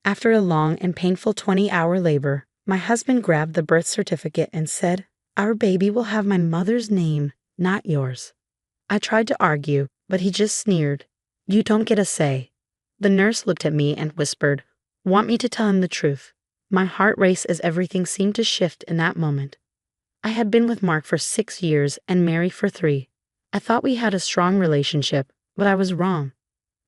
After a long and painful 20-hour labor, my husband grabbed the birth certificate and said, "Our baby will have my mother's name, not yours." I tried to argue, but he just sneered. "You don't get a say." The nurse looked at me and whispered, "Want me to tell him the truth?" My heart raced as everything seemed to shift in that moment. I had been with Mark for 6 years and married for 3. I thought we had a strong relationship, but I was wrong.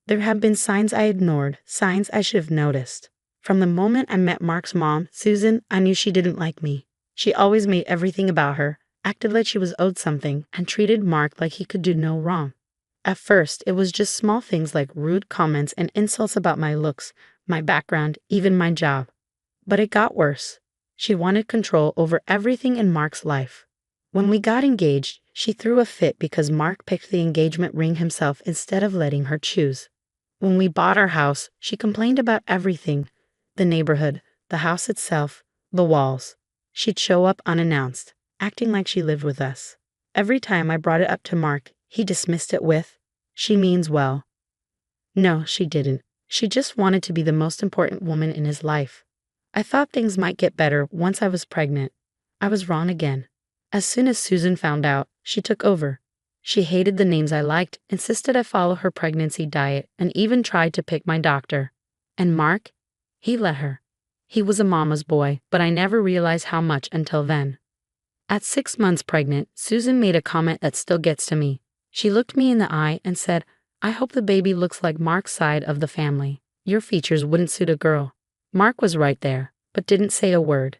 There had been signs I ignored, signs I should have noticed. From the moment I met Mark's mom, Susan, I knew she didn't like me. She always made everything about her, acted like she was owed something, and treated Mark like he could do no wrong. At first, it was just small things like rude comments and insults about my looks, my background, even my job. But it got worse. She wanted control over everything in Mark's life. When we got engaged, she threw a fit because Mark picked the engagement ring himself instead of letting her choose. When we bought our house, she complained about everything: the neighborhood, the house itself, the walls. She'd show up unannounced, acting like she lived with us. Every time I brought it up to Mark, he dismissed it with, "She means well." No, she didn't. She just wanted to be the most important woman in his life. I thought things might get better once I was pregnant. I was wrong again. As soon as Susan found out, she took over. She hated the names I liked, insisted I follow her pregnancy diet, and even tried to pick my doctor. And Mark? He let her. He was a mama's boy, but I never realized how much until then. At 6 months pregnant, Susan made a comment that still gets to me. She looked me in the eye and said, "I hope the baby looks like Mark's side of the family. Your features wouldn't suit a girl." Mark was right there, but didn't say a word.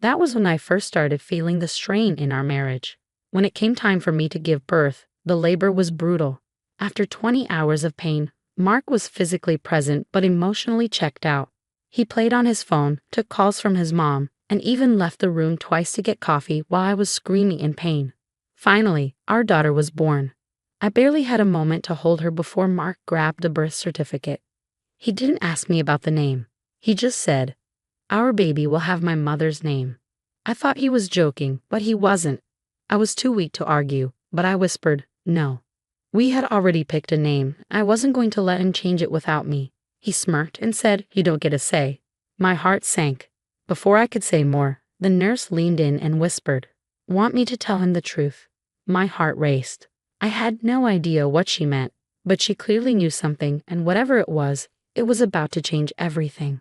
That was when I first started feeling the strain in our marriage. When it came time for me to give birth, the labor was brutal. After 20 hours of pain, Mark was physically present but emotionally checked out. He played on his phone, took calls from his mom, and even left the room twice to get coffee while I was screaming in pain. Finally, our daughter was born. I barely had a moment to hold her before Mark grabbed the birth certificate. He didn't ask me about the name. He just said, "Our baby will have my mother's name." I thought he was joking, but he wasn't. I was too weak to argue, but I whispered, "No." We had already picked a name. I wasn't going to let him change it without me. He smirked and said, "You don't get a say." My heart sank. Before I could say more, the nurse leaned in and whispered, "Want me to tell him the truth?" My heart raced. I had no idea what she meant, but she clearly knew something, and whatever it was about to change everything.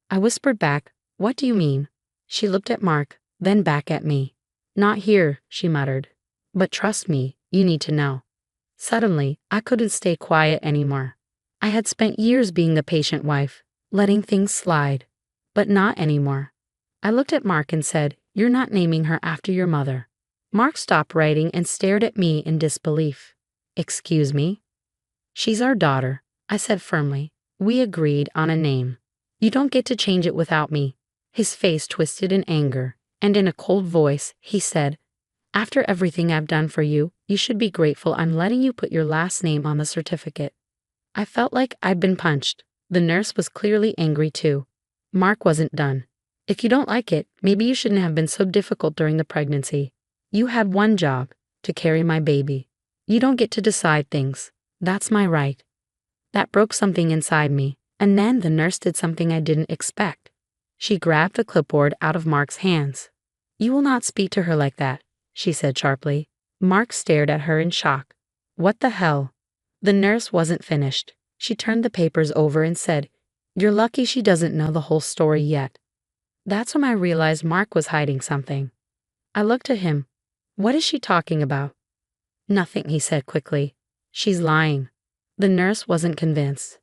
I whispered back, "What do you mean?" She looked at Mark, then back at me. "Not here," she muttered. "But trust me, you need to know." Suddenly, I couldn't stay quiet anymore. I had spent years being the patient wife, letting things slide. But not anymore. I looked at Mark and said, "You're not naming her after your mother." Mark stopped writing and stared at me in disbelief. "Excuse me?" "She's our daughter," I said firmly. "We agreed on a name. You don't get to change it without me." His face twisted in anger, and in a cold voice, he said, "After everything I've done for you, you should be grateful I'm letting you put your last name on the certificate." I felt like I'd been punched. The nurse was clearly angry too. Mark wasn't done. "If you don't like it, maybe you shouldn't have been so difficult during the pregnancy. You had one job, to carry my baby. You don't get to decide things. That's my right." That broke something inside me, and then the nurse did something I didn't expect. She grabbed the clipboard out of Mark's hands. "You will not speak to her like that," she said sharply. Mark stared at her in shock. "What the hell?" The nurse wasn't finished. She turned the papers over and said, "You're lucky she doesn't know the whole story yet." That's when I realized Mark was hiding something. I looked at him. "What is she talking about?" "Nothing," he said quickly. "She's lying." The nurse wasn't convinced.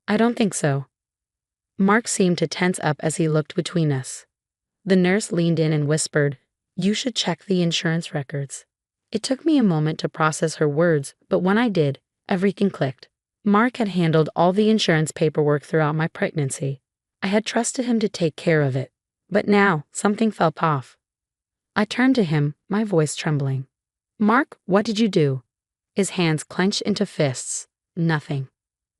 "I don't think so." Mark seemed to tense up as he looked between us. The nurse leaned in and whispered, "You should check the insurance records." It took me a moment to process her words, but when I did, everything clicked. Mark had handled all the insurance paperwork throughout my pregnancy. I had trusted him to take care of it. But now, something felt off. I turned to him, my voice trembling. "Mark, what did you do?" His hands clenched into fists. Nothing.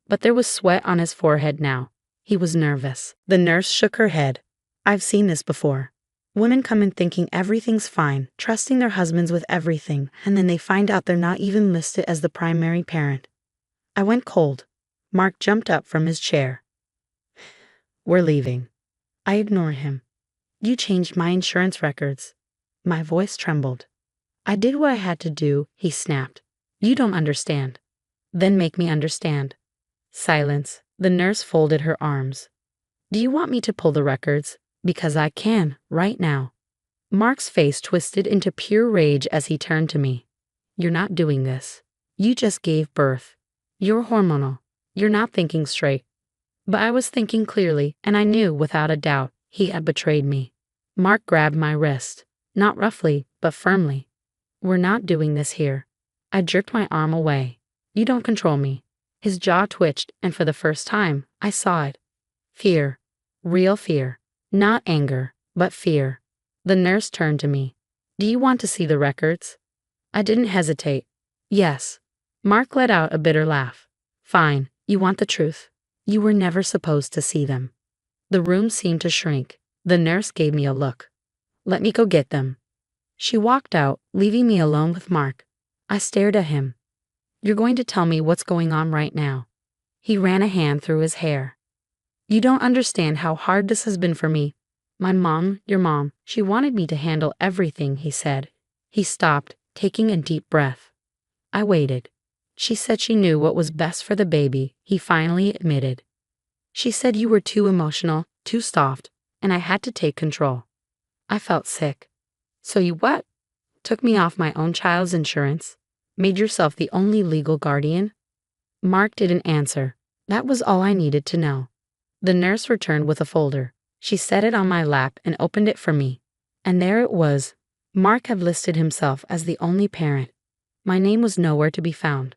But there was sweat on his forehead now. He was nervous. The nurse shook her head. "I've seen this before. Women come in thinking everything's fine, trusting their husbands with everything, and then they find out they're not even listed as the primary parent." I went cold. Mark jumped up from his chair. We're leaving. I ignore him. You changed my insurance records. My voice trembled. I did what I had to do, he snapped. You don't understand. Then make me understand. Silence. The nurse folded her arms. Do you want me to pull the records? Because I can, right now. Mark's face twisted into pure rage as he turned to me. You're not doing this. You just gave birth. You're hormonal. You're not thinking straight. But I was thinking clearly, and I knew without a doubt he had betrayed me. Mark grabbed my wrist. Not roughly, but firmly. We're not doing this here. I jerked my arm away. You don't control me. His jaw twitched, and for the first time, I saw it. Fear. Real fear. Not anger, but fear. The nurse turned to me. Do you want to see the records? I didn't hesitate. Yes. Mark let out a bitter laugh. Fine, you want the truth. You were never supposed to see them. The room seemed to shrink. The nurse gave me a look. Let me go get them. She walked out, leaving me alone with Mark. I stared at him. You're going to tell me what's going on right now. He ran a hand through his hair. You don't understand how hard this has been for me. My mom, your mom, she wanted me to handle everything, he said. He stopped, taking a deep breath. I waited. She said she knew what was best for the baby, he finally admitted. She said you were too emotional, too soft, and I had to take control. I felt sick. So you what? Took me off my own child's insurance? Made yourself the only legal guardian? Mark didn't answer. That was all I needed to know. The nurse returned with a folder. She set it on my lap and opened it for me. And there it was. Mark had listed himself as the only parent. My name was nowhere to be found.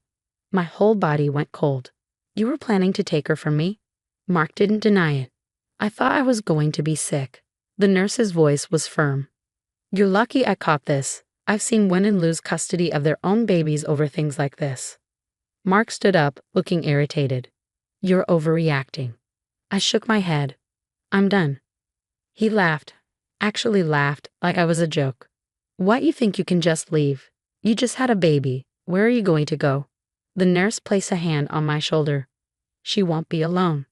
My whole body went cold. You were planning to take her from me? Mark didn't deny it. I thought I was going to be sick. The nurse's voice was firm. You're lucky I caught this. I've seen women lose custody of their own babies over things like this. Mark stood up, looking irritated. You're overreacting. I shook my head. I'm done. He laughed. Actually laughed, like I was a joke. What, you think you can just leave? You just had a baby. Where are you going to go? The nurse placed a hand on my shoulder. She won't be alone.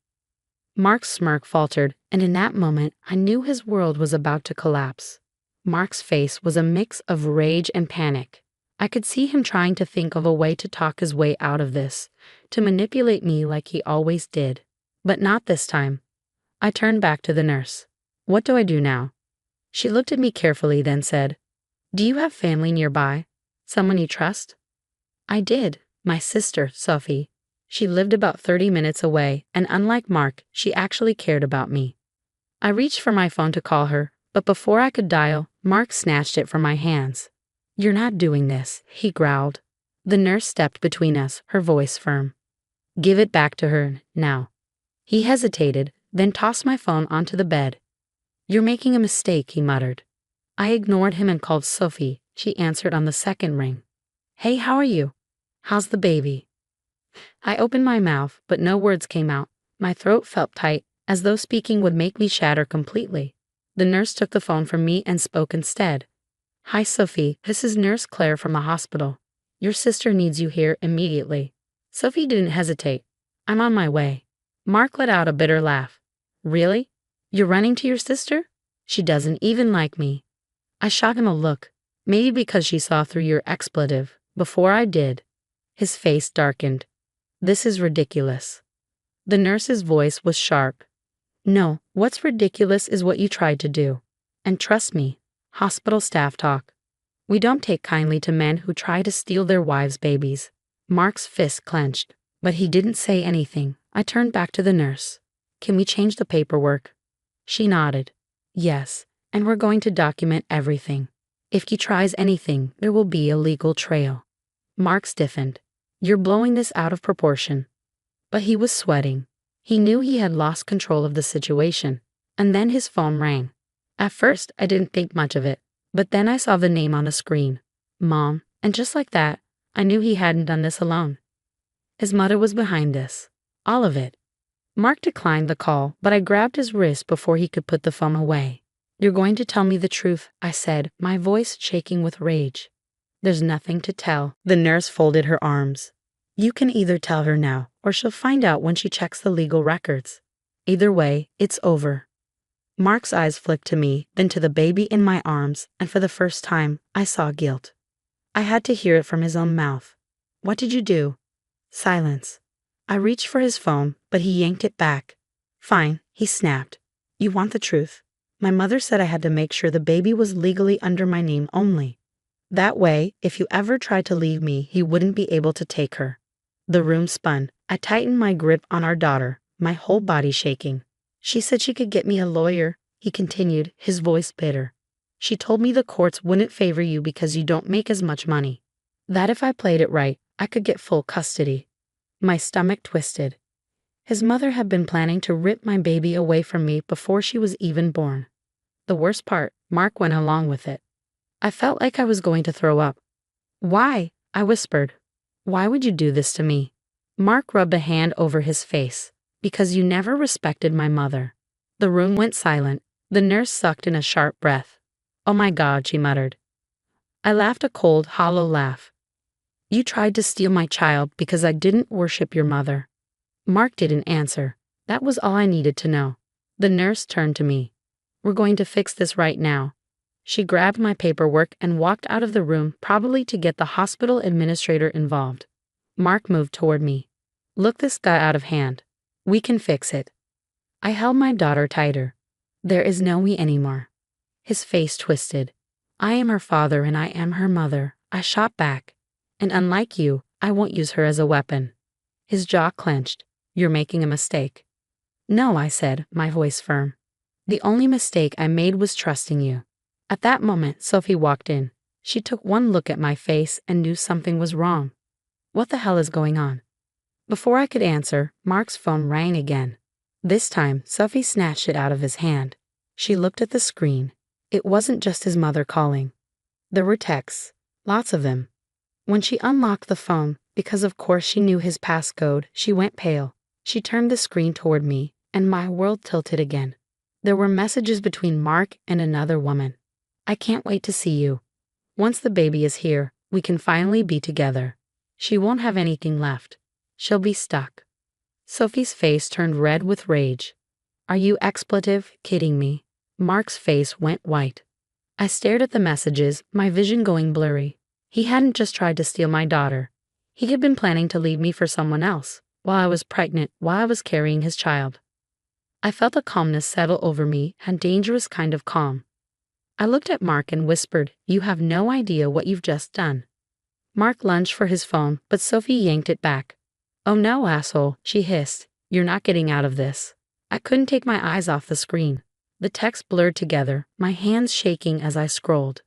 Mark's smirk faltered, and in that moment, I knew his world was about to collapse. Mark's face was a mix of rage and panic. I could see him trying to think of a way to talk his way out of this, to manipulate me like he always did. But not this time. I turned back to the nurse. What do I do now? She looked at me carefully, then said, Do you have family nearby? Someone you trust? I did. My sister, Sophie. She lived about 30 minutes away, and unlike Mark, she actually cared about me. I reached for my phone to call her, but before I could dial, Mark snatched it from my hands. You're not doing this, he growled. The nurse stepped between us, her voice firm. Give it back to her, now. He hesitated, then tossed my phone onto the bed. You're making a mistake, he muttered. I ignored him and called Sophie. She answered on the second ring. Hey, how are you? How's the baby? I opened my mouth, but no words came out. My throat felt tight, as though speaking would make me shatter completely. The nurse took the phone from me and spoke instead. Hi, Sophie. This is Nurse Claire from the hospital. Your sister needs you here immediately. Sophie didn't hesitate. I'm on my way. Mark let out a bitter laugh. Really? You're running to your sister? She doesn't even like me. I shot him a look, maybe because she saw through your expletive, before I did. His face darkened. This is ridiculous. The nurse's voice was sharp. No, what's ridiculous is what you tried to do. And trust me, hospital staff talk. We don't take kindly to men who try to steal their wives' babies. Mark's fist clenched, but he didn't say anything. I turned back to the nurse. Can we change the paperwork? She nodded. Yes, and we're going to document everything. If he tries anything, there will be a legal trail. Mark stiffened. You're blowing this out of proportion. But he was sweating. He knew he had lost control of the situation. And then his phone rang. At first, I didn't think much of it. But then I saw the name on the screen. Mom. And just like that, I knew he hadn't done this alone. His mother was behind this. All of it. Mark declined the call, but I grabbed his wrist before he could put the phone away. You're going to tell me the truth, I said, my voice shaking with rage. There's nothing to tell. The nurse folded her arms. You can either tell her now, or she'll find out when she checks the legal records. Either way, it's over. Mark's eyes flicked to me, then to the baby in my arms, and for the first time, I saw guilt. I had to hear it from his own mouth. What did you do? Silence. I reached for his phone, but he yanked it back. Fine, he snapped. You want the truth? My mother said I had to make sure the baby was legally under my name only. That way, if you ever tried to leave me, he wouldn't be able to take her. The room spun. I tightened my grip on our daughter, my whole body shaking. She said she could get me a lawyer, he continued, his voice bitter. She told me the courts wouldn't favor you because you don't make as much money. That if I played it right, I could get full custody. My stomach twisted. His mother had been planning to rip my baby away from me before she was even born. The worst part, Mark went along with it. I felt like I was going to throw up. Why? I whispered. Why would you do this to me? Mark rubbed a hand over his face. Because you never respected my mother. The room went silent. The nurse sucked in a sharp breath. Oh my God, she muttered. I laughed a cold, hollow laugh. You tried to steal my child because I didn't worship your mother. Mark didn't answer. That was all I needed to know. The nurse turned to me. We're going to fix this right now. She grabbed my paperwork and walked out of the room, probably to get the hospital administrator involved. Mark moved toward me. Look this guy out of hand. We can fix it. I held my daughter tighter. There is no we anymore. His face twisted. I am her father and I am her mother. I shot back. And unlike you, I won't use her as a weapon. His jaw clenched. You're making a mistake. No, I said, my voice firm. The only mistake I made was trusting you. At that moment, Sophie walked in. She took one look at my face and knew something was wrong. What the hell is going on? Before I could answer, Mark's phone rang again. This time, Sophie snatched it out of his hand. She looked at the screen. It wasn't just his mother calling. There were texts, lots of them. When she unlocked the phone, because of course she knew his passcode, she went pale. She turned the screen toward me, and my world tilted again. There were messages between Mark and another woman. I can't wait to see you. Once the baby is here, we can finally be together. She won't have anything left. She'll be stuck. Sophie's face turned red with rage. Are you expletive kidding me? Mark's face went white. I stared at the messages, my vision going blurry. He hadn't just tried to steal my daughter. He had been planning to leave me for someone else, while I was pregnant, while I was carrying his child. I felt a calmness settle over me, a dangerous kind of calm. I looked at Mark and whispered, You have no idea what you've just done. Mark lunged for his phone, but Sophie yanked it back. Oh no, asshole, she hissed. You're not getting out of this. I couldn't take my eyes off the screen. The text blurred together, my hands shaking as I scrolled.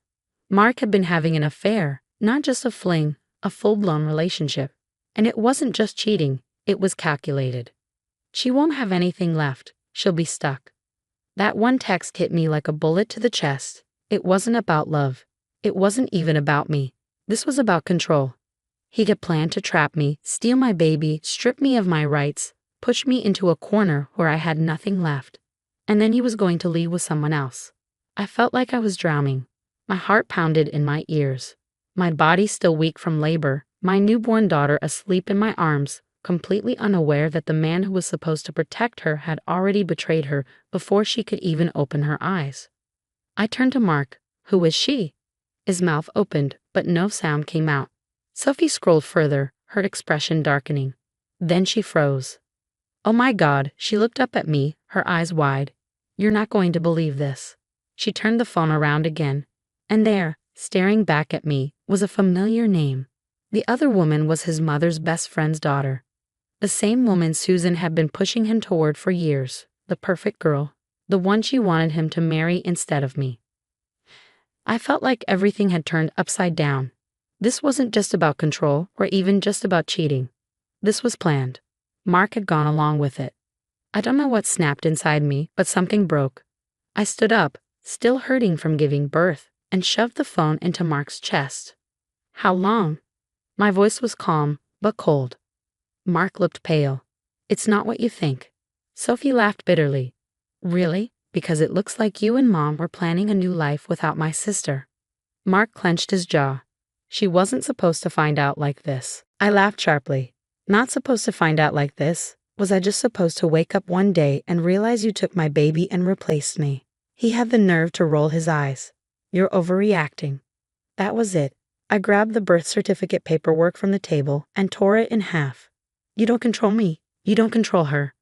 Mark had been having an affair, not just a fling, a full-blown relationship. And it wasn't just cheating, it was calculated. She won't have anything left. She'll be stuck. That one text hit me like a bullet to the chest. It wasn't about love. It wasn't even about me. This was about control. He had planned to trap me, steal my baby, strip me of my rights, push me into a corner where I had nothing left. And then he was going to leave with someone else. I felt like I was drowning. My heart pounded in my ears. My body still weak from labor, my newborn daughter asleep in my arms, completely unaware that the man who was supposed to protect her had already betrayed her before she could even open her eyes. I turned to Mark. Who is she? His mouth opened, but no sound came out. Sophie scrolled further, her expression darkening. Then she froze. Oh my God, she looked up at me, her eyes wide. You're not going to believe this. She turned the phone around again. And there, staring back at me, was a familiar name. The other woman was his mother's best friend's daughter. The same woman Susan had been pushing him toward for years. The perfect girl. The one she wanted him to marry instead of me. I felt like everything had turned upside down. This wasn't just about control, or even just about cheating. This was planned. Mark had gone along with it. I don't know what snapped inside me, but something broke. I stood up, still hurting from giving birth, and shoved the phone into Mark's chest. How long? My voice was calm, but cold. Mark looked pale. It's not what you think. Sophie laughed bitterly. Really? Because it looks like you and Mom were planning a new life without my sister. Mark clenched his jaw. She wasn't supposed to find out like this. I laughed sharply. Not supposed to find out like this? Was I just supposed to wake up one day and realize you took my baby and replaced me? He had the nerve to roll his eyes. You're overreacting. That was it. I grabbed the birth certificate paperwork from the table and tore it in half. You don't control me. You don't control her.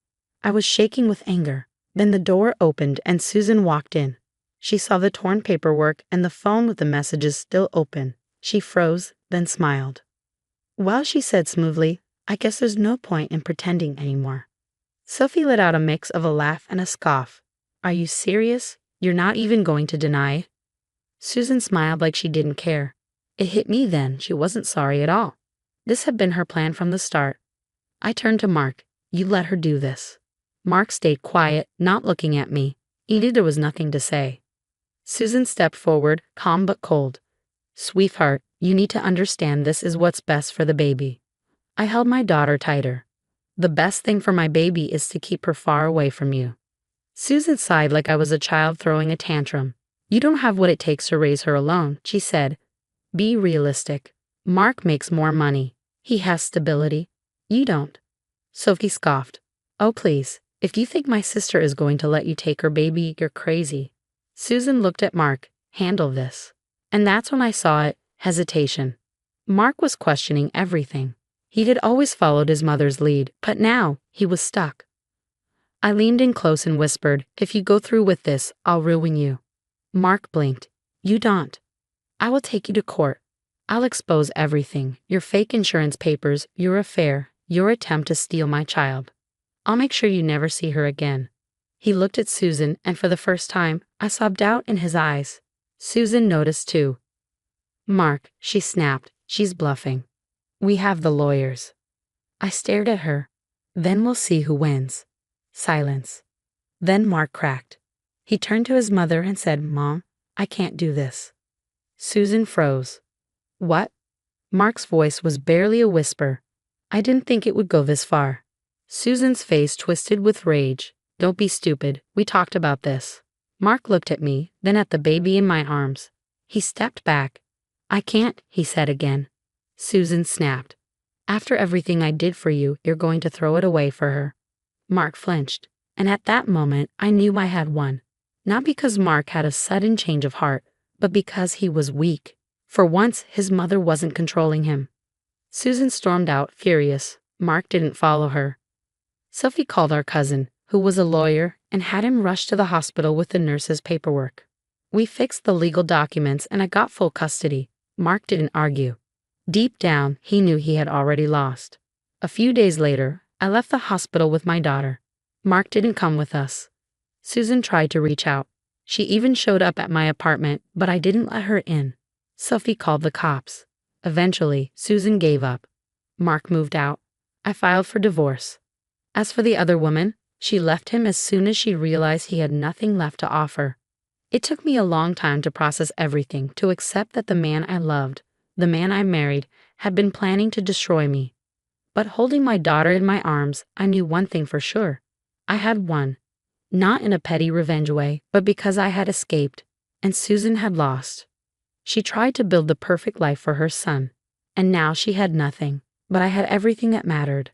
I was shaking with anger. Then the door opened and Susan walked in. She saw the torn paperwork and the phone with the messages still open. She froze, then smiled. Well, she said smoothly, I guess there's no point in pretending anymore. Sophie let out a mix of a laugh and a scoff. Are you serious? You're not even going to deny? Susan smiled like she didn't care. It hit me then she wasn't sorry at all. This had been her plan from the start. I turned to Mark. You let her do this. Mark stayed quiet, not looking at me. He knew there was nothing to say. Susan stepped forward, calm but cold. Sweetheart, you need to understand this is what's best for the baby. I held my daughter tighter. The best thing for my baby is to keep her far away from you. Susan sighed like I was a child throwing a tantrum. You don't have what it takes to raise her alone, she said. Be realistic. Mark makes more money. He has stability. You don't. Sophie scoffed. Oh, please. If you think my sister is going to let you take her baby, you're crazy. Susan looked at Mark. Handle this. And that's when I saw it, hesitation. Mark was questioning everything. He had always followed his mother's lead, but now he was stuck. I leaned in close and whispered, if you go through with this, I'll ruin you. Mark blinked. You don't. I will take you to court. I'll expose everything, your fake insurance papers, your affair, your attempt to steal my child. I'll make sure you never see her again. He looked at Susan, and for the first time, I saw doubt in his eyes. Susan noticed too. Mark, she snapped, she's bluffing. We have the lawyers. I stared at her. Then we'll see who wins. Silence. Then Mark cracked. He turned to his mother and said, Mom, I can't do this. Susan froze. What? Mark's voice was barely a whisper. I didn't think it would go this far. Susan's face twisted with rage. Don't be stupid. We talked about this. Mark looked at me, then at the baby in my arms. He stepped back. I can't, he said again. Susan snapped. After everything I did for you, you're going to throw it away for her. Mark flinched, and at that moment I knew I had won. Not because Mark had a sudden change of heart, but because he was weak. For once, his mother wasn't controlling him. Susan stormed out, furious. Mark didn't follow her. Sophie called our cousin, who was a lawyer, and had him rushed to the hospital with the nurse's paperwork. We fixed the legal documents and I got full custody. Mark didn't argue. Deep down, he knew he had already lost. A few days later, I left the hospital with my daughter. Mark didn't come with us. Susan tried to reach out. She even showed up at my apartment, but I didn't let her in. Sophie called the cops. Eventually, Susan gave up. Mark moved out. I filed for divorce. As for the other woman, she left him as soon as she realized he had nothing left to offer. It took me a long time to process everything, to accept that the man I loved, the man I married, had been planning to destroy me. But holding my daughter in my arms, I knew one thing for sure. I had won. Not in a petty revenge way, but because I had escaped, and Susan had lost. She tried to build the perfect life for her son, and now she had nothing, but I had everything that mattered.